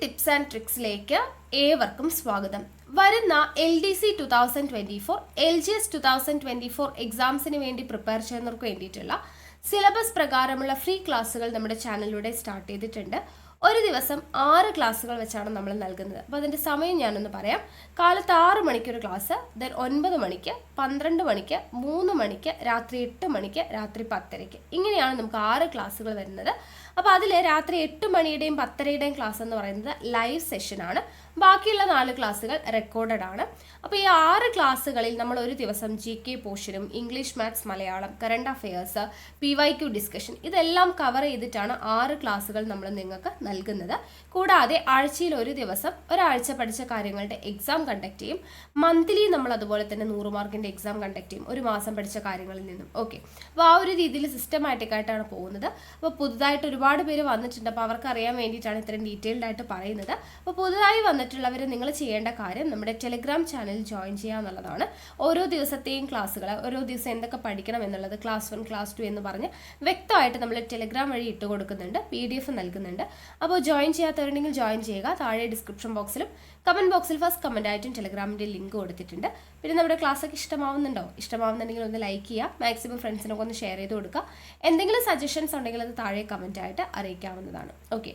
Tips and ട്രിക്സിലേക്ക് ഏവർക്കും സ്വാഗതം. വരുന്ന LDC 2024, LGS 2024 എക്സാംസിന് വേണ്ടി പ്രിപ്പയർ ചെയ്യുന്നവർക്ക് വേണ്ടിയിട്ടുള്ള സിലബസ് പ്രകാരമുള്ള ഫ്രീ ക്ലാസ്സുകൾ നമ്മുടെ ചാനലിലൂടെ സ്റ്റാർട്ട് ചെയ്തിട്ടുണ്ട്. ഒരു ദിവസം 6 ക്ലാസ്സുകൾ വെച്ചാണ് നമ്മൾ നൽകുന്നത്. അപ്പോൾ അതിൻ്റെ സമയം ഞാനൊന്ന് പറയാം. കാലത്ത് 6 മണിക്കൊരു ക്ലാസ്, ദെൻ 9 മണിക്ക്, 12 മണിക്ക്, 3 മണിക്ക്, രാത്രി 8 മണിക്ക്, രാത്രി 10:30. ഇങ്ങനെയാണ് നമുക്ക് 6 ക്ലാസ്സുകൾ വരുന്നത്. അപ്പോൾ അതിൽ രാത്രി 8 മണിയുടെയും 10:30യുടെയും ക്ലാസ് എന്ന് പറയുന്നത് ലൈവ് സെഷനാണ്. ബാക്കിയുള്ള 4 ക്ലാസ്സുകൾ റെക്കോർഡഡ് ആണ്. അപ്പോൾ ഈ 6 ക്ലാസ്സുകളിൽ നമ്മൾ ഒരു ദിവസം GK പോർഷനും English, maths, Malayalam, current affairs, PYQ discussion ഇതെല്ലാം കവർ ചെയ്തിട്ടാണ് 6 ക്ലാസ്സുകൾ നമ്മൾ നിങ്ങൾക്ക് നൽകുന്നത്. കൂടാതെ ആഴ്ചയിൽ ഒരു ദിവസം ഒരാഴ്ച പഠിച്ച കാര്യങ്ങളുടെ എക്സാം കണ്ടക്ട് ചെയ്യും. മന്ത്ലി നമ്മൾ അതുപോലെ തന്നെ 100 മാർക്കിൻ്റെ എക്സാം കണ്ടക്ട് ചെയ്യും, ഒരു മാസം പഠിച്ച കാര്യങ്ങളിൽ നിന്നും. ഓക്കെ, അപ്പോൾ ആ ഒരു രീതിയിൽ സിസ്റ്റമാറ്റിക് ആയിട്ടാണ് പോകുന്നത്. അപ്പോൾ പുതുതായിട്ട് ഒരുപാട് പേര് വന്നിട്ടുണ്ട്. അപ്പോൾ അവർക്ക് അറിയാൻ വേണ്ടിയിട്ടാണ് ഇത്രയും ഡീറ്റെയിൽഡ് ആയിട്ട് പറയുന്നത്. അപ്പോൾ പുതുതായി വന്നിട്ടുള്ളവർ നിങ്ങൾ ചെയ്യേണ്ട കാര്യം നമ്മുടെ ടെലിഗ്രാം ചാനൽ ജോയിൻ ചെയ്യുക എന്നുള്ളതാണ്. ഓരോ ദിവസത്തെയും ക്ലാസ്സുകൾ, ഓരോ ദിവസം എന്തൊക്കെ പഠിക്കണം എന്നുള്ളത് ക്ലാസ് 1, ക്ലാസ് 2 എന്ന് പറഞ്ഞ് വ്യക്തമായിട്ട് നമ്മൾ ടെലിഗ്രാം വഴി ഇട്ട് കൊടുക്കുന്നുണ്ട്, PDF നൽകുന്നുണ്ട്. അപ്പോൾ ജോയിൻ ചെയ്യാത്തവരുണ്ടെങ്കിൽ ജോയിൻ ചെയ്യുക. താഴെ ഡിസ്ക്രിപ്ഷൻ ബോക്സിലും കമൻറ്റ് ബോക്സിൽ ഫസ്റ്റ് കമൻ്റ് ആയിട്ടും ടെലിഗ്രാമിൻ്റെ ലിങ്ക് കൊടുത്തിട്ടുണ്ട്. പിന്നെ നമ്മുടെ ക്ലാസ്സൊക്കെ ഇഷ്ടമാവുന്നുണ്ടെങ്കിൽ ഒന്ന് ലൈക്ക് ചെയ്യുക, മാക്സിമം ഫ്രണ്ട്സിനൊക്കെ ഒന്ന് ഷെയർ ചെയ്ത് കൊടുക്കുക. എന്തെങ്കിലും സജഷൻസ് ഉണ്ടെങ്കിൽ അത് താഴെ കമൻ്റ് ആയിട്ട് അറിയിക്കാവുന്നതാണ്. ഓക്കെ,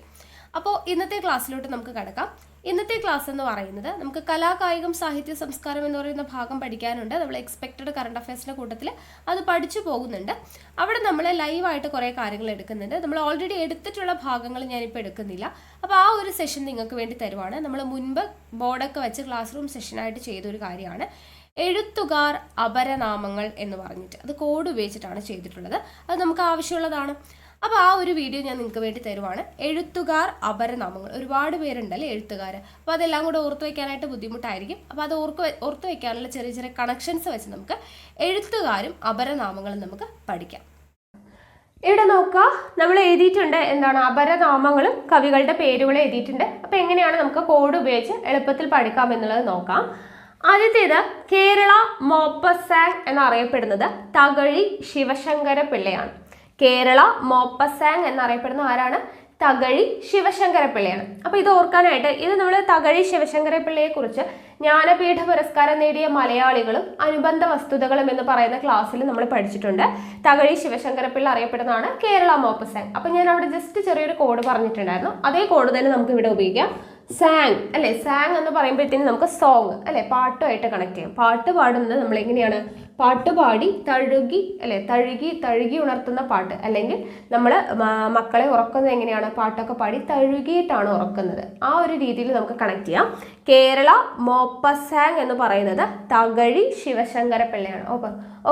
അപ്പോൾ ഇന്നത്തെ ക്ലാസ്സിലോട്ട് നമുക്ക് കടക്കാം. ഇന്നത്തെ ക്ലാസ് എന്ന് പറയുന്നത് നമുക്ക് കലാകായികം, സാഹിത്യ, സംസ്കാരം എന്ന് പറയുന്ന ഭാഗം പഠിക്കാനുണ്ട്. നമ്മൾ എക്സ്പെക്റ്റഡ് കറണ്ട് അഫയേഴ്സിൻ്റെ കൂട്ടത്തിൽ അത് പഠിച്ചു പോകുന്നുണ്ട്. അവിടെ നമ്മൾ ലൈവായിട്ട് കുറേ കാര്യങ്ങൾ എടുക്കുന്നുണ്ട്. നമ്മൾ ഓൾറെഡി എടുത്തിട്ടുള്ള ഭാഗങ്ങൾ ഞാനിപ്പോൾ എടുക്കുന്നില്ല. അപ്പോൾ ആ ഒരു സെഷൻ നിങ്ങൾക്ക് വേണ്ടി തരുവാണ്. നമ്മൾ മുൻപ് ബോർഡൊക്കെ വെച്ച് ക്ലാസ് റൂം സെഷനായിട്ട് ചെയ്തൊരു കാര്യമാണ് എഴുത്തുകാർ അപരനാമങ്ങൾ എന്ന് പറഞ്ഞിട്ട്. അത് കോഡ് ഉപയോഗിച്ചിട്ടാണ് ചെയ്തിട്ടുള്ളത്. അത് നമുക്ക് ആവശ്യമുള്ളതാണ്. അപ്പോൾ ആ ഒരു വീഡിയോ ഞാൻ നിങ്ങൾക്ക് വേണ്ടി തരുവാണ്. എഴുത്തുകാർ അപരനാമങ്ങൾ, ഒരുപാട് പേരുണ്ടല്ലേ എഴുത്തുകാർ. അപ്പോൾ അതെല്ലാം കൂടെ ഓർത്ത് വയ്ക്കാനായിട്ട് ബുദ്ധിമുട്ടായിരിക്കും. അപ്പോൾ അത് ഓർത്ത് വയ്ക്കാനുള്ള ചെറിയ ചെറിയ കണക്ഷൻസ് വെച്ച് നമുക്ക് എഴുത്തുകാരും അപരനാമങ്ങളും നമുക്ക് പഠിക്കാം. ഇവിടെ നോക്കുക, നമ്മൾ എഴുതിയിട്ടുണ്ട് എന്താണ്, അപരനാമങ്ങളും കവികളുടെ പേരുകളും എഴുതിയിട്ടുണ്ട്. അപ്പോൾ എങ്ങനെയാണ് നമുക്ക് കോഡ് ഉപയോഗിച്ച് എളുപ്പത്തിൽ പഠിക്കാം എന്നുള്ളത് നോക്കാം. ആദ്യത്തേത് കേരള മോപ്പസാങ് എന്നറിയപ്പെടുന്നത് തകഴി ശിവശങ്കര പിള്ളയാണ്. കേരള മോപ്പസാങ് എന്നറിയപ്പെടുന്ന ആരാണ്? തകഴി ശിവശങ്കര പിള്ളയാണ്. അപ്പോൾ ഇത് ഓർക്കാനായിട്ട് ഇത് നമ്മൾ തകഴി ശിവശങ്കര പിള്ളയെ കുറിച്ച് ജ്ഞാനപീഠ പുരസ്കാരം നേടിയ മലയാളികളും അനുബന്ധ വസ്തുതകളും എന്ന് പറയുന്ന ക്ലാസ്സിൽ നമ്മൾ പഠിച്ചിട്ടുണ്ട്. തകഴി ശിവശങ്കര പിള്ള അറിയപ്പെടുന്നതാണ് കേരള മോപ്പസാങ്. അപ്പോൾ ഞാൻ അവിടെ ജസ്റ്റ് ചെറിയൊരു കോഡ് പറഞ്ഞിട്ടുണ്ടായിരുന്നു. അതേ കോഡ് തന്നെ നമുക്ക് ഇവിടെ ഉപയോഗിക്കാം. സാങ് അല്ലെ, സാങ് എന്ന് പറയുമ്പോഴത്തേനും നമുക്ക് സോങ് അല്ലെ, പാട്ടുമായിട്ട് കണക്ട് ചെയ്യാം. പാട്ട് പാടുന്നത് നമ്മൾ എങ്ങനെയാണ്? പാട്ടുപാടി തഴുകി അല്ലെ, തഴുകി ഉണർത്തുന്ന പാട്ട്. അല്ലെങ്കിൽ നമ്മൾ മക്കളെ ഉറക്കുന്നത് എങ്ങനെയാണ്? പാട്ടൊക്കെ പാടി തഴുകിയിട്ടാണ് ഉറക്കുന്നത്. ആ ഒരു രീതിയിൽ നമുക്ക് കണക്ട് ചെയ്യാം. കേരള മോപ്പസാങ് എന്ന് പറയുന്നത് തകഴി ശിവശങ്കര പിള്ളയാണ്.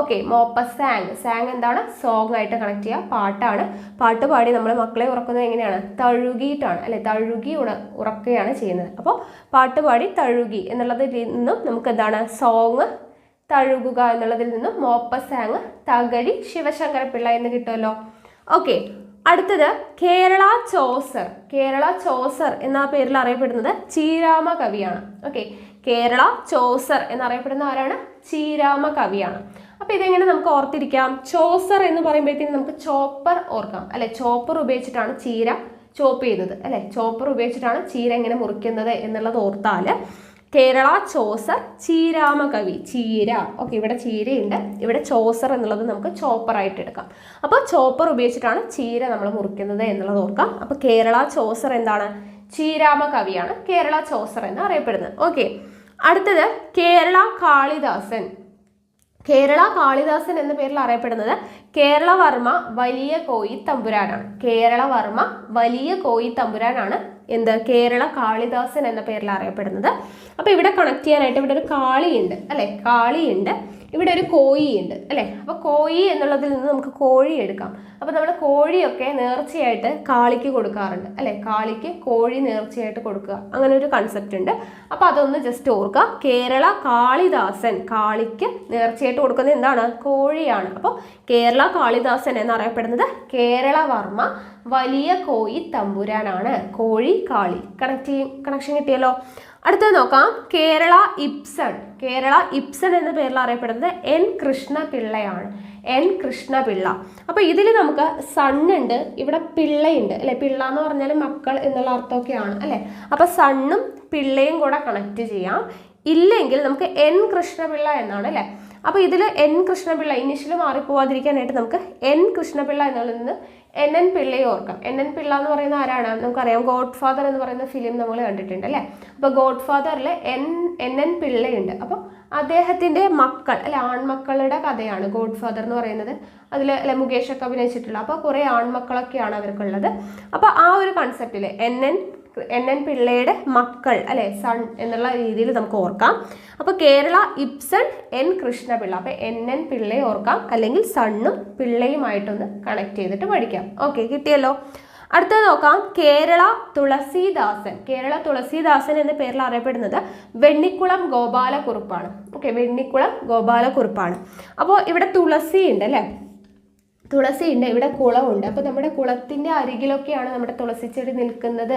ഓക്കെ, മോപ്പസാങ്, സാങ് എന്താണ്? സോങ് ആയിട്ട് കണക്ട് ചെയ്യുക, പാട്ടാണ്. പാട്ട് പാടി നമ്മൾ മക്കളെ ഉറക്കുന്നത് എങ്ങനെയാണ്? തഴുകിയിട്ടാണ് അല്ലെ, തഴുകി ഉറക്കുകയാണ് ചെയ്യുന്നത്. അപ്പോൾ പാട്ട് പാടി തഴുകി എന്നുള്ളതിൽ നിന്നും നമുക്ക് എന്താണ്? സോങ്, തഴുകുക എന്നുള്ളതിൽ നിന്നും മോപ്പസാങ്, തകഴി ശിവശങ്കര പിള്ള എന്ന് കിട്ടുമല്ലോ. ഓക്കെ, അടുത്തത് കേരള ചോസർ. കേരള ചോസർ എന്ന പേരിൽ അറിയപ്പെടുന്നത് ചീരാമ കവിയാണ്. ഓക്കെ, കേരള ചോസർ എന്നറിയപ്പെടുന്ന ആരാണ്? ചീരാമ കവിയാണ്. അപ്പോൾ ഇതെങ്ങനെ നമുക്ക് ഓർത്തിരിക്കാം? ചോസർ എന്ന് പറയുമ്പോഴത്തേക്കും നമുക്ക് ചോപ്പർ ഓർക്കാം അല്ലെ. ചോപ്പർ ഉപയോഗിച്ചിട്ടാണ് ചീര ചോപ്പ് ചെയ്യുന്നത് അല്ലെ. ചോപ്പർ ഉപയോഗിച്ചിട്ടാണ് ചീര എങ്ങനെ മുറിക്കുന്നത് എന്നുള്ളത് ഓർത്താൽ കേരള ചോസർ ചീരാമ കവി. ചീര, ഓക്കെ, ഇവിടെ ചീരയുണ്ട്, ഇവിടെ ചോസർ എന്നുള്ളത് നമുക്ക് ചോപ്പറായിട്ട് എടുക്കാം. അപ്പോൾ ചോപ്പർ ഉപയോഗിച്ചിട്ടാണ് ചീര നമ്മൾ മുറിക്കുന്നത് എന്നുള്ളത് ഓർക്കാം. അപ്പോൾ കേരള ചോസർ എന്താണ്? ചീരാമ കവിയാണ് കേരള ചോസർ എന്ന് അറിയപ്പെടുന്നത്. ഓക്കെ, അടുത്തത് കേരള കാളിദാസൻ. കേരള കാളിദാസൻ എന്ന പേരിൽ അറിയപ്പെടുന്നത് കേരളവർമ്മ വലിയ കോയി തമ്പുരാനാണ്. കേരളവർമ്മ വലിയ കോയി തമ്പുരാനാണ് എന്ത്? കേരള കാളിദാസൻ എന്ന പേരിൽ അറിയപ്പെടുന്നത്. അപ്പോൾ ഇവിടെ കണക്ട് ചെയ്യാനായിട്ട് ഇവിടെ ഒരു കാളിയുണ്ട് അല്ലെ, കാളിയുണ്ട്, ഇവിടെ ഒരു കോഴിയുണ്ട് അല്ലെ. അപ്പോൾ കോഴി എന്നുള്ളതിൽ നിന്ന് നമുക്ക് കോഴി എടുക്കാം. അപ്പോൾ നമ്മൾ കോഴിയൊക്കെ നേർച്ചയായിട്ട് കാളിക്ക് കൊടുക്കാറുണ്ട് അല്ലെ. കാളിക്ക് കോഴി നേർച്ചയായിട്ട് കൊടുക്കുക, അങ്ങനെ ഒരു കൺസെപ്റ്റ് ഉണ്ട്. അപ്പോൾ അതൊന്ന് ജസ്റ്റ് ഓർക്കുക. കേരള കാളിദാസൻ, കാളിക്ക് നേർച്ചയായിട്ട് കൊടുക്കുന്നത് എന്താണ്? കോഴിയാണ്. അപ്പോൾ കേരള കാളിദാസൻ എന്നറിയപ്പെടുന്നത് കേരളവർമ്മ വലിയ കോയി തമ്പുരാനാണ്. കോഴി, കാളി, കണക്ഷൻ കിട്ടിയല്ലോ. അടുത്തത് നോക്കാം, കേരള ഇബ്സൺ. കേരള ഇബ്സൺ എന്ന പേരിൽ അറിയപ്പെടുന്നത് N കൃഷ്ണപിള്ളയാണ്. എൻ കൃഷ്ണപിള്ള. അപ്പോൾ ഇതിൽ നമുക്ക് സണ്ണുണ്ട്, ഇവിടെ പിള്ളയുണ്ട് അല്ലെ. പിള്ള എന്ന് പറഞ്ഞാൽ മക്കൾ എന്നുള്ള അർത്ഥമൊക്കെയാണ് അല്ലെ. അപ്പോൾ സണ്ണും പിള്ളയും കൂടെ കണക്ട് ചെയ്യാം. ഇല്ലെങ്കിൽ നമുക്ക് എൻ കൃഷ്ണപിള്ള എന്നാണ് അല്ലെ. അപ്പോൾ ഇതിൽ എൻ കൃഷ്ണപിള്ള ഇനിഷ്യൽ മാറിപ്പോവാതിരിക്കാനായിട്ട് നമുക്ക് എൻ കൃഷ്ണപിള്ള എന്നുള്ളതിൽ നിന്ന് എൻ പിള്ളയെ ഓർക്കാം. എൻ പിള്ള എന്ന് പറയുന്ന ആരാണ്? നമുക്കറിയാം, ഗോഡ് ഫാദർ എന്ന് പറയുന്ന ഫിലിം നമ്മൾ കണ്ടിട്ടുണ്ട് അല്ലേ. അപ്പോൾ ഗോഡ് ഫാദറിൽ എൻ പിള്ളയുണ്ട്. അപ്പോൾ അദ്ദേഹത്തിൻ്റെ മക്കൾ അല്ലെ, ആൺമക്കളുടെ കഥയാണ് ഗോഡ് ഫാദർ എന്ന് പറയുന്നത്. അതിൽ അല്ലെ മുകേഷൊക്കെ അഭിനയിച്ചിട്ടുള്ള, അപ്പോൾ കുറേ ആൺമക്കളൊക്കെയാണ് അവർക്കുള്ളത്. അപ്പോൾ ആ ഒരു കൺസെപ്റ്റിൽ എൻ പിള്ളയുടെ മക്കൾ അല്ലെ, സൺ എന്നുള്ള രീതിയിൽ നമുക്ക് ഓർക്കാം. അപ്പോൾ കേരള ഇബ്സൺ എൻ കൃഷ്ണപിള്ള. അപ്പോൾ എൻ പിള്ളയെ ഓർക്കാം, അല്ലെങ്കിൽ സണ്ണും പിള്ളയുമായിട്ടൊന്ന് കണക്ട് ചെയ്തിട്ട് പഠിക്കാം. ഓക്കെ, കിട്ടിയല്ലോ. അടുത്തത് നോക്കാം, കേരള തുളസീദാസൻ. കേരള തുളസീദാസൻ എന്ന പേരിൽ അറിയപ്പെടുന്നത് വെണ്ണിക്കുളം ഗോപാലക്കുറുപ്പാണ്. ഓക്കെ, വെണ്ണിക്കുളം ഗോപാലക്കുറുപ്പാണ്. അപ്പോൾ ഇവിടെ തുളസി ഉണ്ട് അല്ലേ, തുളസി ഉണ്ട്, ഇവിടെ കുളമുണ്ട്. അപ്പോൾ നമ്മുടെ കുളത്തിൻ്റെ അരികിലൊക്കെയാണ് നമ്മുടെ തുളസി ചെടി നിൽക്കുന്നത്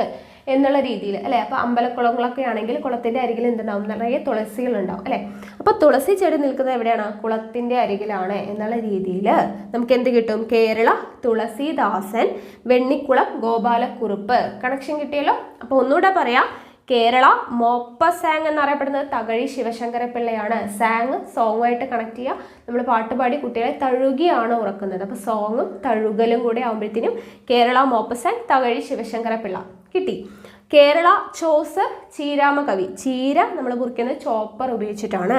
എന്നുള്ള രീതിയിൽ അല്ലേ. അപ്പോൾ അമ്പലക്കുളങ്ങളൊക്കെ ആണെങ്കിൽ കുളത്തിൻ്റെ അരികിൽ എന്തുണ്ടാവും? നിറയെ തുളസികളുണ്ടാവും അല്ലേ. അപ്പോൾ തുളസി ചെടി നിൽക്കുന്നത് എവിടെയാണ്? കുളത്തിൻ്റെ അരികിലാണ് എന്നുള്ള രീതിയിൽ നമുക്ക് എന്ത് കിട്ടും? കേരള തുളസീദാസൻ വെണ്ണിക്കുളം ഗോപാലക്കുറുപ്പ്. കണക്ഷൻ കിട്ടിയല്ലോ. അപ്പോൾ ഒന്നുകൂടെ പറയാം, കേരള മോപ്പസാങ് എന്നറിയപ്പെടുന്നത് തകഴി ശിവശങ്കര പിള്ളയാണ്. സാങ് സോങ്ങുമായിട്ട് കണക്ട് ചെയ്യുക. നമ്മൾ പാട്ടുപാടി കുട്ടികളെ തഴുകിയാണ് ഉറക്കുന്നത്. അപ്പോൾ സോങ്ങും തഴുകലും കൂടെ ആകുമ്പോഴത്തേനും കേരള മോപ്പസാങ് തകഴി ശിവശങ്കര പിള്ള കിട്ടി. കേരള ചോസർ ചീരാമകവി. ചീര നമ്മൾ കുറിക്കുന്നത് ചോപ്പർ ഉപയോഗിച്ചിട്ടാണ്.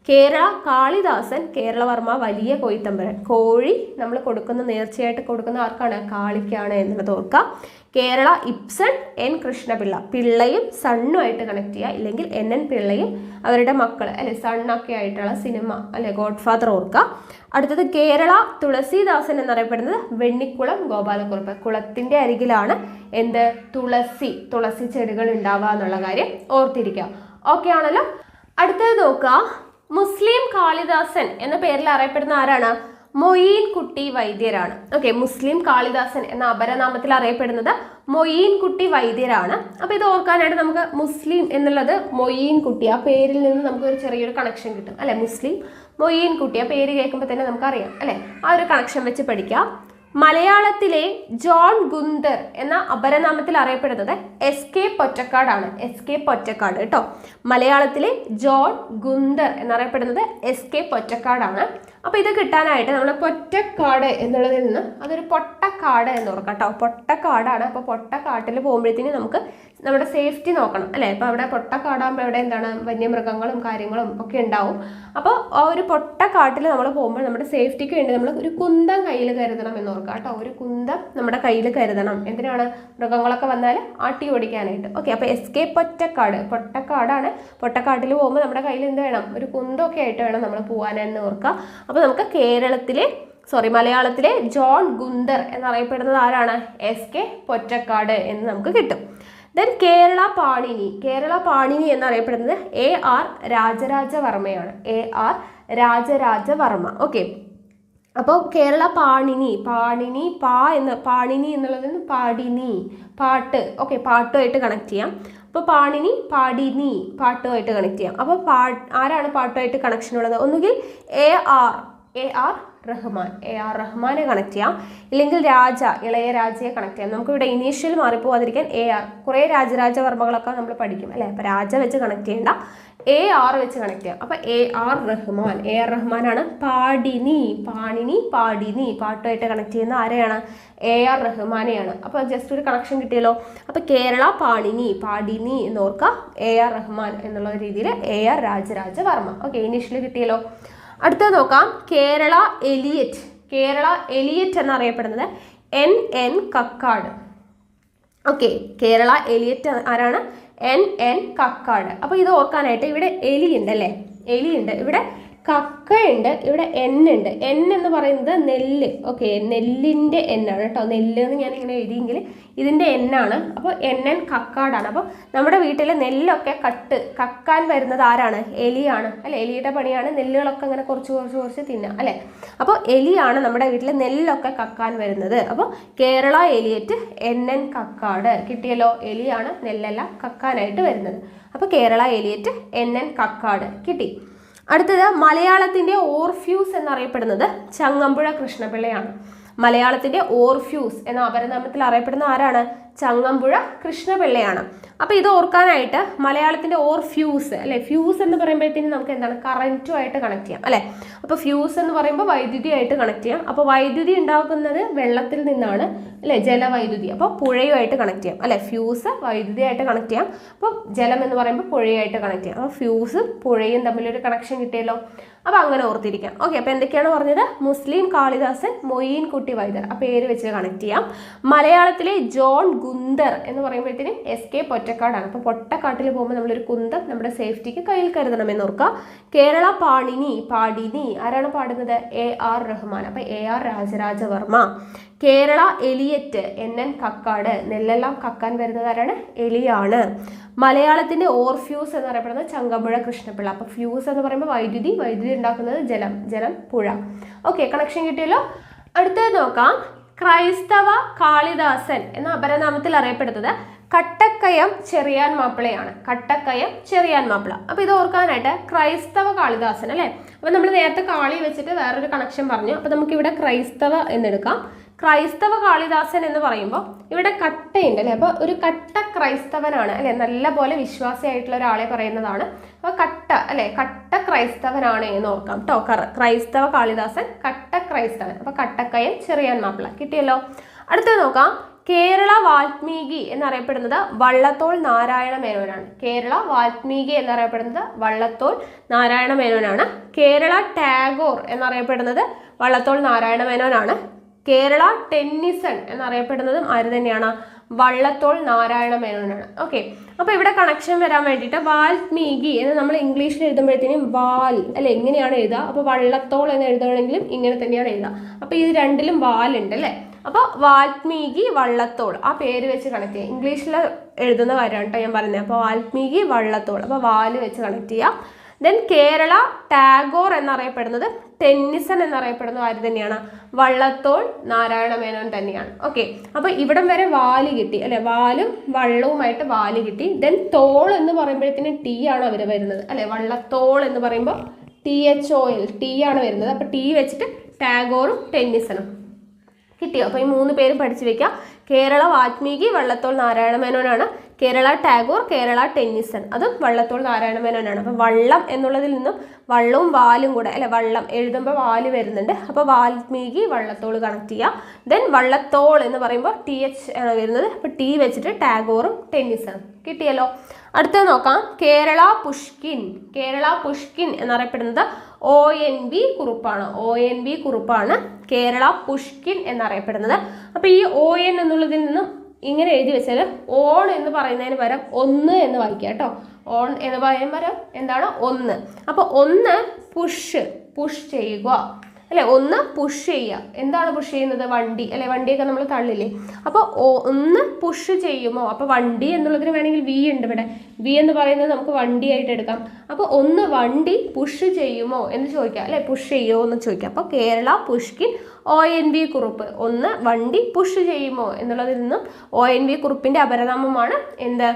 കേരള കാളിദാസൻ കേരളവർമ്മ വലിയ കോയിത്തമ്പുരാൻ. കോഴി നമ്മൾ കൊടുക്കുന്ന നേർച്ചയായിട്ട് കൊടുക്കുന്ന ആർക്കാണ്? കാളിക്കാണ് എന്നുള്ളത് ഓർക്കുക. കേരള ഇബ്സൺ എൻ കൃഷ്ണപിള്ള. പിള്ളയും സണ്ണുമായിട്ട് കണക്ട് ചെയ്യുക, ഇല്ലെങ്കിൽ എൻ പിള്ളയും അവരുടെ മക്കൾ അല്ലെ, സണ്ണൊക്കെ ആയിട്ടുള്ള സിനിമ അല്ലെ, ഗോഡ് ഫാദർ ഓർക്കുക. അടുത്തത് കേരള തുളസീദാസൻ എന്നറിയപ്പെടുന്നത് വെണ്ണിക്കുളം ഗോപാലക്കുറുപ്പ്. കുളത്തിൻ്റെ അരികിലാണ് എന്ത്? തുളസി ചെടികൾ ഉണ്ടാവുക എന്നുള്ള കാര്യം ഓർത്തിരിക്കുക. ഓക്കെ ആണല്ലോ. അടുത്തത് നോക്കുക, മുസ്ലിം കാളിദാസൻ എന്ന പേരിൽ അറിയപ്പെടുന്ന ആരാണ്? മൊയ്യീൻ കുട്ടി വൈദ്യരാണ്. ഓക്കെ, മുസ്ലിം കാളിദാസൻ എന്ന അപരനാമത്തിൽ അറിയപ്പെടുന്നത് മൊയ്യീൻ കുട്ടി വൈദ്യരാണ്. അപ്പോൾ ഇത് ഓർക്കാനായിട്ട് നമുക്ക് മുസ്ലിം എന്നുള്ളത് മൊയ്യീൻ കുട്ടി, ആ പേരിൽ നിന്ന് നമുക്ക് ഒരു ചെറിയൊരു കണക്ഷൻ കിട്ടും അല്ലെ. മുസ്ലിം മൊയ്യീൻ കുട്ടി, ആ പേര് കേൾക്കുമ്പോൾ തന്നെ നമുക്കറിയാം അല്ലെ. ആ ഒരു കണക്ഷൻ വെച്ച് പഠിക്കാം. മലയാളത്തിലെ ജോൺ ഗുന്തർ എന്ന അപരനാമത്തിൽ അറിയപ്പെടുന്നത് SK പൊറ്റക്കാടാണ്. SK പൊറ്റക്കാട് കേട്ടോ. മലയാളത്തിലെ ജോൺ ഗുന്തർ എന്നറിയപ്പെടുന്നത് SK പൊറ്റക്കാടാണ്. അപ്പോൾ ഇത് കിട്ടാനായിട്ട് നമ്മൾ പൊറ്റക്കാട് എന്നുള്ളതിൽ നിന്ന് അതൊരു പൊട്ടക്കാട് എന്ന് ഓർക്കാം കേട്ടോ. പൊട്ടക്കാടാണ്. അപ്പോൾ പൊട്ടക്കാട്ടിൽ പോകുമ്പോഴത്തേനും നമുക്ക് നമ്മുടെ സേഫ്റ്റി നോക്കണം അല്ലേ. അപ്പോൾ അവിടെ പൊട്ടക്കാടാകുമ്പോൾ അവിടെ എന്താണ്? വന്യമൃഗങ്ങളും കാര്യങ്ങളും ഒക്കെ ഉണ്ടാവും. അപ്പോൾ ആ ഒരു പൊട്ടക്കാട്ടിൽ നമ്മൾ പോകുമ്പോൾ നമ്മുടെ സേഫ്റ്റിക്ക് വേണ്ടി നമ്മൾ ഒരു കുന്തം കയ്യിൽ കരുതണം എന്ന് ഓർക്കാം കേട്ടോ. ഒരു കുന്തം നമ്മുടെ കയ്യിൽ കരുതണം. എന്തിനാണ്? മൃഗങ്ങളൊക്കെ വന്നാൽ ആട്ടി ഓടിക്കാനായിട്ട്. ഓക്കെ, അപ്പോൾ SK പൊറ്റക്കാട്, പൊട്ടക്കാടാണ്. പൊട്ടക്കാട്ടിൽ പോകുമ്പോൾ നമ്മുടെ കയ്യിൽ എന്ത് വേണം? ഒരു കുന്തമൊക്കെ ആയിട്ട് വേണം നമ്മൾ പോകാനെന്ന് ഓർക്കുക. അപ്പോൾ നമുക്ക് മലയാളത്തിലെ ജോൺ ഗുന്തർ എന്നറിയപ്പെടുന്നത് ആരാണ്? SK പൊറ്റക്കാട് എന്ന് നമുക്ക് കിട്ടും. ദെൻ കേരള പാണിനി എന്നറിയപ്പെടുന്നത് AR രാജരാജവർമ്മയാണ്. AR രാജരാജവർമ്മ. ഓക്കെ, അപ്പോൾ കേരള പാണിനി എന്നുള്ളതിന് പാട്ട്. ഓക്കെ, പാട്ടുമായിട്ട് കണക്ട് ചെയ്യാം. അപ്പോൾ പാടിനി പാട്ടുമായിട്ട് കണക്ട് ചെയ്യാം. അപ്പോൾ ആരാണ് പാട്ടുമായിട്ട് കണക്ഷൻ ഉള്ളത്? ഒന്നുകിൽ AR റഹ്മാനെ കണക്ട് ചെയ്യാം, ഇല്ലെങ്കിൽ ഇളയ രാജയെ കണക്ട് ചെയ്യാം. നമുക്കിവിടെ ഇനീഷ്യൽ മാറിപ്പോവാതിരിക്കാൻ AR, കുറേ രാജരാജവർമ്മകളൊക്കെ നമ്മൾ പഠിക്കും അല്ലേ. അപ്പോൾ രാജ വെച്ച് കണക്ട് ചെയ്യേണ്ട, AR വെച്ച് കണക്ട് ചെയ്യാം. അപ്പോൾ AR റഹ്മാനാണ്. പാടിനി പാട്ടുമായിട്ട് കണക്ട് ചെയ്യുന്ന ആരെയാണ്? AR റഹ്മാനെയാണ്. അപ്പോൾ ജസ്റ്റ് ഒരു കണക്ഷൻ കിട്ടിയല്ലോ. അപ്പോൾ കേരള പാടിനി എന്ന് ഓർക്കുക. AR റഹ്മാൻ എന്നുള്ള രീതിയിൽ AR രാജരാജവർമ്മ. ഓക്കെ, ഇനീഷ്യൽ കിട്ടിയല്ലോ. അടുത്തത് നോക്കാം, കേരള എലിയറ്റ് എന്നറിയപ്പെടുന്നത് NN Kakkad. Okay, Kerala Eliot ആരാണ്? NN കക്കാട്. അപ്പോൾ ഇത് ഓർക്കാനായിട്ട് ഇവിടെ എലിയുണ്ട് അല്ലേ, ഇവിടെ കക്കയുണ്ട്, ഇവിടെ N ഉണ്ട്. N എന്ന് പറയുന്നത് നെല്ല്. ഓക്കെ, നെല്ലിൻ്റെ N ആണ് കേട്ടോ. നെല്ല് എന്ന് ഞാനിങ്ങനെ എഴുതിയെങ്കിൽ ഇതിൻ്റെ N ആണ്. അപ്പോൾ NN കക്കാടാണ്. അപ്പോൾ നമ്മുടെ വീട്ടിൽ നെല്ലൊക്കെ കക്കാൻ വരുന്നത് ആരാണ്? എലിയാണ് അല്ലെ. എലിയുടെ പണിയാണ് നെല്ലുകളൊക്കെ ഇങ്ങനെ കുറച്ച് തിന്നാം അല്ലേ. അപ്പോൾ എലിയാണ് നമ്മുടെ വീട്ടിൽ നെല്ലൊക്കെ കക്കാൻ വരുന്നത്. അപ്പോൾ കേരള എലിയറ്റ് NN കക്കാട് കിട്ടിയല്ലോ. എലിയാണ് നെല്ലെല്ലാം കക്കാനായിട്ട് വരുന്നത്. അപ്പോൾ കേരള എലിയറ്റ് NN കക്കാട് കിട്ടി. അടുത്തത് മലയാളത്തിന്റെ ഓർഫ്യൂസ് എന്നറിയപ്പെടുന്നത് ചങ്ങമ്പുഴ കൃഷ്ണപിള്ളയാണ്. മലയാളത്തിന്റെ ഓർഫ്യൂസ് എന്ന അപരനാമത്തിൽ അറിയപ്പെടുന്ന ആരാണ്? ചങ്ങമ്പുഴ കൃഷ്ണപിള്ളയാണ്. അപ്പോൾ ഇത് ഓർക്കാനായിട്ട് മലയാളത്തിന്റെ ഓർഫ്യൂസ് അല്ലെ, ഫ്യൂസ് എന്ന് പറയുമ്പോഴത്തേക്കും നമുക്ക് എന്താണ് കറന്റുമായിട്ട് കണക്ട് ചെയ്യാം അല്ലെ. അപ്പോൾ ഫ്യൂസ് എന്ന് പറയുമ്പോൾ വൈദ്യുതിയായിട്ട് കണക്ട് ചെയ്യാം. അപ്പോൾ വൈദ്യുതി ഉണ്ടാക്കുന്നത് വെള്ളത്തിൽ നിന്നാണ് അല്ലെ, ജലവൈദ്യുതി. അപ്പോൾ പുഴയുമായിട്ട് കണക്ട് ചെയ്യാം അല്ലെ. ഫ്യൂസ് വൈദ്യുതിയായിട്ട് കണക്ട് ചെയ്യാം. അപ്പോൾ ജലം എന്ന് പറയുമ്പോൾ പുഴയായിട്ട് കണക്ട് ചെയ്യാം. അപ്പോൾ ഫ്യൂസും പുഴയും തമ്മിലൊരു കണക്ഷൻ കിട്ടിയല്ലോ. അപ്പോൾ അങ്ങനെ ഓർത്തിരിക്കാം. ഓക്കെ, അപ്പോൾ എന്തൊക്കെയാണ് പറഞ്ഞത്? മുസ്ലിം കാളിദാസൻ, മൊയ്യീൻകുട്ടി വൈദ്യർ, ആ പേര് വെച്ച് കണക്ട് ചെയ്യാം. മലയാളത്തിലെ ജോൺ ഗുന്ദർ എന്ന് പറയുമ്പോഴത്തേനും SK പൊറ്റക്കാടാണ്. അപ്പോൾ പൊട്ടക്കാട്ടിൽ പോകുമ്പോൾ നമ്മളൊരു കുന്തം നമ്മുടെ സേഫ്റ്റിക്ക് കയ്യിൽ കരുതണമെന്ന് ഓർക്കുക. കേരള പാടിനി ആരാണ് പാടുന്നത്? AR റഹ്മാൻ. അപ്പോൾ AR Rajarajavarma. Kerala Eliot NN Kakkad. നെല്ലെല്ലാം കക്കാൻ വരുന്നത് ആരാണ്? എലിയാണ്. മലയാളത്തിന്റെ ഓർഫ്യൂസ് എന്നറിയപ്പെടുന്നത് ചങ്ങമ്പുഴ കൃഷ്ണപിള്ള. അപ്പോൾ ഫ്യൂസ് എന്ന് പറയുമ്പോൾ വൈദ്യുതി ഉണ്ടാക്കുന്നത് ജലം പുഴ. ഓക്കെ, കണക്ഷൻ കിട്ടിയല്ലോ. അടുത്തത് നോക്കാം. ക്രൈസ്തവ കാളിദാസൻ എന്ന അപരനാമത്തിൽ അറിയപ്പെടുന്നത് കട്ടക്കയം ചെറിയാൻ മാപ്പിളയാണ്. കട്ടക്കയം ചെറിയാൻ മാപ്പിള. അപ്പോൾ ഇത് ഓർക്കാനായിട്ട് ക്രൈസ്തവ കാളിദാസൻ അല്ലേ. അപ്പോൾ നമ്മൾ നേരത്തെ കാളി വെച്ചിട്ട് വേറൊരു കണക്ഷൻ പറഞ്ഞു. അപ്പോൾ നമുക്കിവിടെ ക്രൈസ്തവ എന്നെടുക്കാം. ക്രൈസ്തവ കാളിദാസൻ എന്ന് പറയുമ്പോൾ ഇവിടെ കട്ടയുണ്ട് അല്ലേ. അപ്പോൾ ഒരു കട്ട ക്രൈസ്തവനാണ് അല്ലെ, നല്ല പോലെ വിശ്വാസിയായിട്ടുള്ള ഒരാളെ പറയുന്നതാണ്. അപ്പോൾ കട്ട അല്ലെ, കട്ട ക്രൈസ്തവനാണ് എന്ന് ഓർക്കാം കേട്ടോ. ക്രൈസ്തവ കാളിദാസൻ കട്ട ക്രൈസ്തവൻ. അപ്പോൾ കട്ടക്കയം ചെറിയാൻ മാപ്പിള കിട്ടിയല്ലോ. അടുത്തത് നോക്കാം. കേരള വാൽമീകി എന്നറിയപ്പെടുന്നത് വള്ളത്തോൾ നാരായണ മേനോനാണ്. കേരള വാൽമീകി എന്നറിയപ്പെടുന്നത് വള്ളത്തോൾ നാരായണ മേനോനാണ്. കേരള ടാഗോർ എന്നറിയപ്പെടുന്നത് വള്ളത്തോൾ നാരായണ മേനോനാണ്. കേരള ടെന്നിസൺ എന്നറിയപ്പെടുന്നതും ആര് തന്നെയാണ്? വള്ളത്തോൾ നാരായണ മേനോനാണ്. ഓക്കെ, അപ്പോൾ ഇവിടെ കണക്ഷൻ വരാൻ വേണ്ടിയിട്ട് വാൽമീകി എന്ന് നമ്മൾ ഇംഗ്ലീഷിൽ എഴുതുമ്പോഴത്തേനും വാൽ അല്ലെ, എങ്ങനെയാണ് എഴുതുക? അപ്പോൾ വള്ളത്തോൾ എന്ന് എഴുതണമെങ്കിലും ഇങ്ങനെ തന്നെയാണ് എഴുതുക. അപ്പോൾ ഇത് രണ്ടിലും വാലുണ്ട് അല്ലേ. അപ്പോൾ വാൽമീകി വള്ളത്തോൾ ആ പേര് വെച്ച് കണക്ട് ചെയ്യുക. ഇംഗ്ലീഷിൽ എഴുതുന്ന കാര്യമാണ് കേട്ടോ ഞാൻ പറയുന്നത്. അപ്പോൾ വാൽമീകി വള്ളത്തോൾ, അപ്പോൾ വാല് വെച്ച് കണക്ട് ചെയ്യാം. ദെൻ കേരള ടാഗോർ എന്നറിയപ്പെടുന്നത് ടെന്നിസൺ എന്നറിയപ്പെടുന്നത് ആര് തന്നെയാണ്? വള്ളത്തോൾ നാരായണ മേനോൻ തന്നെയാണ്. ഓക്കെ, അപ്പോൾ ഇവിടം വരെ വാല് കിട്ടി അല്ലെ, വാലും വള്ളവുമായിട്ട് വാല് കിട്ടി. ദെൻ തോൾ എന്ന് പറയുമ്പോഴത്തേനും T ആണ് അവർ വരുന്നത് അല്ലെ. വള്ളത്തോൾ എന്ന് പറയുമ്പോൾ THOL T ആണ് വരുന്നത്. അപ്പോൾ T വെച്ചിട്ട് ടാഗോറും ടെന്നിസണും കിട്ടിയോ? അപ്പോൾ ഈ 3 പേരും പഠിച്ചു വെക്കുക. കേരള വാൽമീകി വള്ളത്തോൾ നാരായണ മേനോനാണ്. കേരള ടാഗോർ, കേരള ടെന്നിസൺ, അതും വള്ളത്തോൾ നാരായണ മേനോനാണ്. അപ്പോൾ വള്ളം എന്നുള്ളതിൽ നിന്നും വള്ളവും വാലും കൂടെ അല്ലെ, വള്ളം എഴുതുമ്പോൾ വാല് വരുന്നുണ്ട്. അപ്പോൾ വാൽമീകി വള്ളത്തോൾ കണക്ട് ചെയ്യുക. ദെൻ വള്ളത്തോൾ എന്ന് പറയുമ്പോൾ TH ആണ് വരുന്നത്. അപ്പോൾ T വെച്ചിട്ട് ടാഗോറും ടെന്നിസണും കിട്ടിയല്ലോ. അടുത്തത് നോക്കാം. കേരള പുഷ്കിൻ എന്നറിയപ്പെടുന്നത് ONV കുറുപ്പാണ്. ONV കുറുപ്പാണ് കേരള പുഷ്കിൻ എന്നറിയപ്പെടുന്നത്. അപ്പോൾ ഈ ON എന്നുള്ളതിൽ നിന്നും ഇങ്ങനെ എഴുതി വെച്ചാൽ ഓൺ എന്ന് പറയുന്നതിന് പകരം ഒന്ന് എന്ന് വായിക്കുക കേട്ടോ. ഓൺ എന്ന് പറയുന്ന പകരം എന്താണ്? ഒന്ന്. അപ്പോൾ ഒന്ന് പുഷ് ചെയ്യുക അല്ലെ, ഒന്ന് പുഷ് ചെയ്യുക. എന്താണ് പുഷ് ചെയ്യുന്നത്? വണ്ടി അല്ലെ, വണ്ടിയൊക്കെ നമ്മൾ തള്ളില്ലേ. അപ്പോൾ ഒന്ന് പുഷ് ചെയ്യുമോ? അപ്പോൾ വണ്ടി എന്നുള്ളതിന് വേണമെങ്കിൽ V ഉണ്ട് ഇവിടെ. V എന്ന് പറയുന്നത് നമുക്ക് വണ്ടിയായിട്ട് എടുക്കാം. അപ്പോൾ ഒന്ന് വണ്ടി പുഷ് ചെയ്യുമോ എന്ന് ചോദിക്കാം അല്ലെ, പുഷ് ചെയ്യുമോ എന്ന് ചോദിക്കാം. അപ്പോൾ കേരള പുഷ്കിൻ ONV കുറുപ്പ്, ഒന്ന് വണ്ടി പുഷ് ചെയ്യുമോ എന്നുള്ളതിൽ നിന്നും ONV കുറുപ്പിന്റെ അപരനാമമാണ് എന്ത്?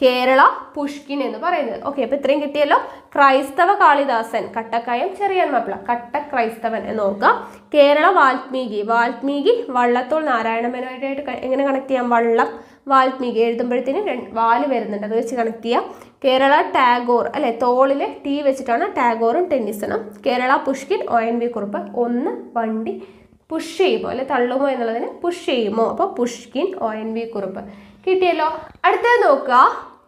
കേരള പുഷ്കിൻ എന്ന് പറയുന്നത്. ഓക്കെ, അപ്പോൾ ഇത്രയും കിട്ടിയല്ലോ. ക്രൈസ്തവ കാളിദാസൻ കട്ടക്കയം ചെറിയാൻ മാപ്പിള, കട്ട ക്രൈസ്തവൻ എന്ന് ഓർക്കുക. കേരള വാൽമീകി വള്ളത്തോൾ നാരായണ മേനോനായിട്ട് എങ്ങനെ കണക്ട് ചെയ്യാം? വള്ളം വാൽമീകി എഴുതുമ്പോഴത്തേനും വാല് വരുന്നുണ്ട്, അത് വെച്ച് കണക്ട് ചെയ്യാം. കേരള ടാഗോർ അല്ലെ, തോളിലെ T വെച്ചിട്ടാണ് ടാഗോറും ടെന്നിസണും. കേരള പുഷ്കിൻ ONV കുറുപ്പ്, ഒന്ന് വണ്ടി പുഷ് ചെയ്യുമോ അല്ലെ തള്ളുമോ എന്നുള്ളതിന് പുഷ് ചെയ്യുമോ. അപ്പോൾ പുഷ്കിൻ ONV കുറുപ്പ് കിട്ടിയല്ലോ. അടുത്തത് നോക്കുക.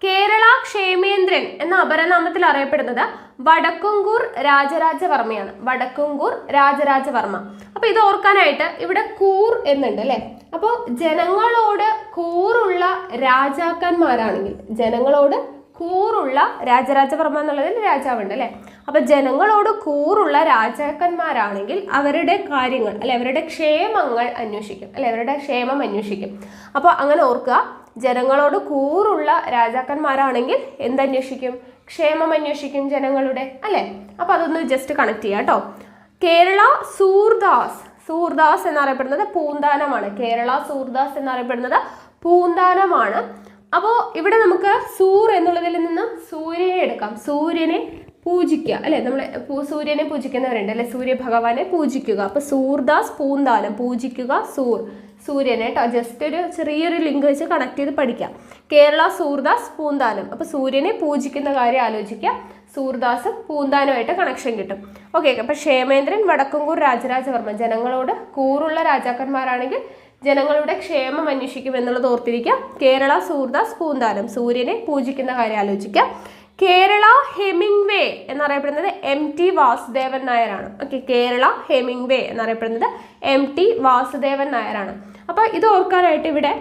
കേരള ക്ഷേമേന്ദ്രൻ എന്ന അപരനാമത്തിൽ അറിയപ്പെടുന്നത് വടക്കുംകൂർ രാജരാജവർമ്മയാണ്. വടക്കുംകൂർ രാജരാജവർമ്മ. അപ്പോൾ ഇത് ഓർക്കാനായിട്ട് ഇവിടെ കൂർ എന്നുണ്ട് അല്ലേ. അപ്പോൾ ജനങ്ങളോട് കൂറുള്ള രാജാക്കന്മാരാണെങ്കിൽ, ജനങ്ങളോട് കൂറുള്ള രാജരാജവർമ്മ എന്നുള്ളതിൽ രാജാവുണ്ട് അല്ലേ. അപ്പോൾ ജനങ്ങളോട് കൂറുള്ള രാജാക്കന്മാരാണെങ്കിൽ അവരുടെ കാര്യങ്ങൾ അല്ലെ, അവരുടെ ക്ഷേമങ്ങൾ അന്വേഷിക്കും അല്ലെ, അവരുടെ ക്ഷേമം അന്വേഷിക്കും. അപ്പോൾ അങ്ങനെ ഓർക്കുക, ജനങ്ങളോട് കൂറുള്ള രാജാക്കന്മാരാണെങ്കിൽ എന്തന്വേഷിക്കും? ക്ഷേമം അന്വേഷിക്കും ജനങ്ങളുടെ അല്ലെ. അപ്പോൾ അതൊന്ന് ജസ്റ്റ് കണക്ട് ചെയ്യാം കേട്ടോ. കേരള സൂർദാസ് എന്നറിയപ്പെടുന്നത് പൂന്താനമാണ്. കേരള സൂർദാസ് എന്നറിയപ്പെടുന്നത് പൂന്താനമാണ്. അപ്പോൾ ഇവിടെ നമുക്ക് സൂർ എന്നുള്ളതിൽ നിന്നും സൂര്യനെ എടുക്കാം. സൂര്യനെ പൂജിക്കുക അല്ലേ, നമ്മൾ സൂര്യനെ പൂജിക്കുന്നവരുണ്ട് അല്ലെ, സൂര്യഭഗവാനെ പൂജിക്കുക. അപ്പോൾ സൂർദാസ് പൂന്താനം, പൂജിക്കുക സൂര്യനെ കേട്ടോ. ജസ്റ്റ് ഒരു ചെറിയൊരു ലിങ്ക് വെച്ച് കണക്ട് ചെയ്ത് പഠിക്കാം. കേരള സൂർദാസ് പൂന്താനം. അപ്പോൾ സൂര്യനെ പൂജിക്കുന്ന കാര്യം ആലോചിക്കുക, സൂർദാസും പൂന്താനമായിട്ട് കണക്ഷൻ കിട്ടും. ഓക്കെ. അപ്പോൾ ക്ഷേമേന്ദ്രൻ വടക്കുംകൂർ രാജരാജവർമ്മ, ജനങ്ങളോട് കൂറുള്ള രാജാക്കന്മാരാണെങ്കിൽ ജനങ്ങളുടെ ക്ഷേമം അന്വേഷിക്കും എന്നുള്ളത് ഓർത്തിരിക്കുക. കേരള സൂർദാസ് പൂന്താനം, സൂര്യനെ പൂജിക്കുന്ന കാര്യം ആലോചിക്കുക. കേരള ഹെമിംഗ്വേ എന്നറിയപ്പെടുന്നത് MT വാസുദേവൻ നായരാണ്. ഓക്കെ. കേരള ഹെമിംഗ്വേ എന്നറിയപ്പെടുന്നത് MT വാസുദേവൻ നായരാണ്. അപ്പോൾ ഇത് ഓർക്കാനായിട്ട് ഇവിടെ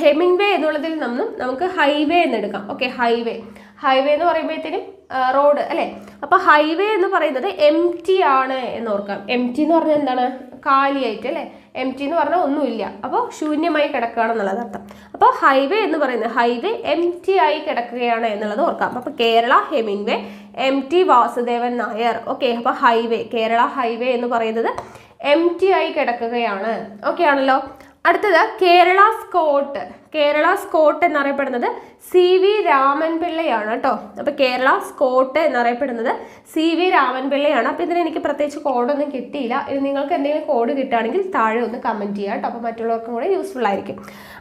ഹെമിംഗ്വേ എന്നുള്ളതിൽ നിന്നും നമുക്ക് ഹൈവേ എന്നെടുക്കാം. ഓക്കെ. ഹൈവേ എന്ന് പറയുമ്പോഴത്തേനും റോഡ് അല്ലേ. അപ്പോൾ ഹൈവേ എന്ന് പറയുന്നത് MT ആണ് എന്ന് ഓർക്കാം. MT എന്ന് പറഞ്ഞാൽ എന്താണ്? കാലിയായിട്ട് അല്ലേ. MT എന്ന് പറഞ്ഞാൽ ഒന്നുമില്ല, അപ്പോൾ ശൂന്യമായി കിടക്കുകയാണെന്നുള്ളത് അർത്ഥം. അപ്പോൾ ഹൈവേ എന്ന് പറയുന്നത് ഹൈവേ MT ആയി കിടക്കുകയാണ് എന്നുള്ളത് ഓർക്കാം. അപ്പോൾ Kerala Hemingway MT Vasudevan Nair. Okay. അപ്പോൾ ഹൈവേ, കേരള ഹൈവേ എന്ന് പറയുന്നത് MT ആയി കിടക്കുകയാണ്. ഓക്കെ ആണല്ലോ. അടുത്തത് കേരള സ്കോട്ട് എന്നറിയപ്പെടുന്നത് CV രാമൻപിള്ളയാണ് കേട്ടോ. അപ്പോൾ കേരള സ്കോട്ട് എന്നറിയപ്പെടുന്നത് CV രാമൻപിള്ളയാണ്. അപ്പോൾ ഇതിന് എനിക്ക് പ്രത്യേകിച്ച് കോഡൊന്നും കിട്ടിയില്ല. ഇത് നിങ്ങൾക്ക് എന്തെങ്കിലും കോഡ് കിട്ടുകയാണെങ്കിൽ താഴെ ഒന്ന് കമൻറ്റ് ചെയ്യുക കേട്ടോ. അപ്പോൾ മറ്റുള്ളവർക്കും കൂടെ യൂസ്ഫുൾ ആയിരിക്കും.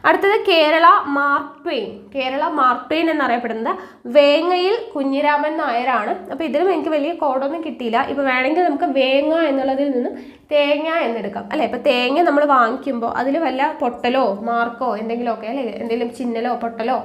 അടുത്തത് കേരള മാർക്ക് ട്വെയിൻ എന്നറിയപ്പെടുന്നത് വേങ്ങയിൽ കുഞ്ഞിരാമൻ നായരാണ്. അപ്പോൾ ഇതിലും എനിക്ക് വലിയ കോഡൊന്നും കിട്ടിയില്ല. ഇപ്പോൾ വേണമെങ്കിൽ നമുക്ക് വേങ്ങ എന്നുള്ളതിൽ നിന്നും തേങ്ങ എന്നെടുക്കാം അല്ലേ. ഇപ്പോൾ തേങ്ങ നമ്മൾ വാങ്ങിക്കുമ്പോൾ അതിൽ വല്ല പൊട്ടലോ മാർക്കോ എന്തെങ്കിലുമൊക്കെ അല്ലേ, എന്തെങ്കിലും ചിഹ്നലോ പൊട്ടലോ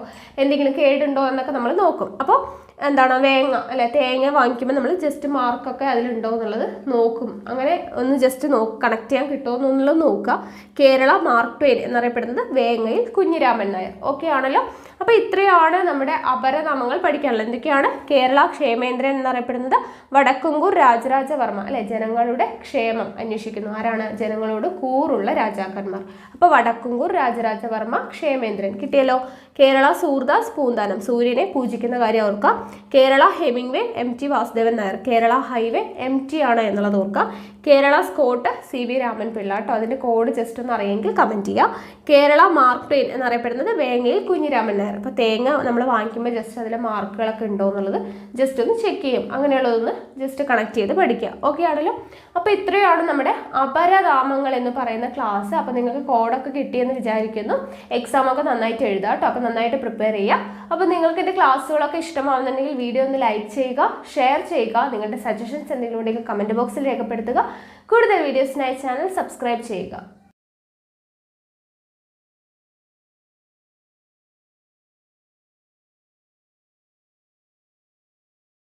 എന്തെങ്കിലും കേടുണ്ടോ എന്നൊക്കെ നമ്മൾ നോക്കും. അപ്പോൾ എന്താണ് വേങ്ങ അല്ലെ, തേങ്ങ വാങ്ങിക്കുമ്പോൾ നമ്മൾ ജസ്റ്റ് മാർക്കൊക്കെ അതിലുണ്ടോ എന്നുള്ളത് നോക്കും. അങ്ങനെ ഒന്ന് ജസ്റ്റ് കണക്ട് ചെയ്യാൻ കിട്ടുമോ എന്നുള്ളത് നോക്കുക. കേരള മാർക്ക് ട്വെയിൻ എന്നറിയപ്പെടുന്നത് വേങ്ങയിൽ കുഞ്ഞിരാമൻ നായർ. ഓക്കെ ആണല്ലോ. അപ്പോൾ ഇത്രയാണ് നമ്മുടെ അപരനാമങ്ങൾ പഠിക്കാനുള്ളത്. എന്തൊക്കെയാണ്? കേരള ക്ഷേമേന്ദ്രൻ എന്നറിയപ്പെടുന്നത് വടക്കുംകൂർ രാജരാജവർമ്മ അല്ലെ, ജനങ്ങളുടെ ക്ഷേമം അന്വേഷിക്കുന്നു. ആരാണ്? ജനങ്ങളോട് കൂറുള്ള രാജാക്കന്മാർ. അപ്പോൾ വടക്കുംകൂർ രാജരാജവർമ്മ ക്ഷേമേന്ദ്രൻ കിട്ടിയല്ലോ. കേരള സൂർദാസ് പൂന്താനം, സൂര്യനെ പൂജിക്കുന്ന കാര്യം ഓർക്കുക. Kerala Hemingway MT Vasudevan Nair, Kerala highway MT ആണ് എന്നുള്ളത് ഓർക്കുക. കേരള സ്കോട്ട് CV രാമൻപിള്ള കേട്ടോ. അതിൻ്റെ കോഡ് ജസ്റ്റ് ഒന്ന് അറിയെങ്കിൽ കമൻറ്റ് ചെയ്യുക. കേരള മാർക്ക് ട്വെയിൻ എന്നറിയപ്പെടുന്നത് വേങ്ങയിൽ കുഞ്ഞിരാമൻ നായർ. അപ്പോൾ തേങ്ങ നമ്മൾ വാങ്ങിക്കുമ്പോൾ ജസ്റ്റ് അതിലെ മാർക്കുകളൊക്കെ ഉണ്ടോ എന്നുള്ളത് ജസ്റ്റ് ഒന്ന് ചെക്ക് ചെയ്യും. അങ്ങനെയുള്ളതൊന്ന് ജസ്റ്റ് കണക്ട് ചെയ്ത് പഠിക്കുക. ഓക്കെ ആണല്ലോ. അപ്പോൾ ഇത്രയാണ് നമ്മുടെ അപരനാമങ്ങൾ എന്ന് പറയുന്ന ക്ലാസ്. അപ്പോൾ നിങ്ങൾക്ക് കോഡൊക്കെ കിട്ടിയെന്ന് വിചാരിക്കുന്നു. എക്സാമൊക്കെ നന്നായിട്ട് എഴുതുക കേട്ടോ. അപ്പോൾ നന്നായിട്ട് പ്രിപ്പയർ ചെയ്യുക. അപ്പോൾ നിങ്ങൾക്ക് എൻ്റെ ക്ലാസ്സുകളൊക്കെ ഇഷ്ടമാവുന്നുണ്ടെങ്കിൽ വീഡിയോ ഒന്ന് ലൈക്ക് ചെയ്യുക, ഷെയർ ചെയ്യുക. നിങ്ങളുടെ സജഷൻസ് എന്തെങ്കിലും ഉണ്ടെങ്കിൽ കമൻറ്റ് ബോക്സിൽ രേഖപ്പെടുത്തുക. കൂടുതൽ വീഡിയോസിനായി ചാനൽ സബ്സ്ക്രൈബ് ചെയ്യുക.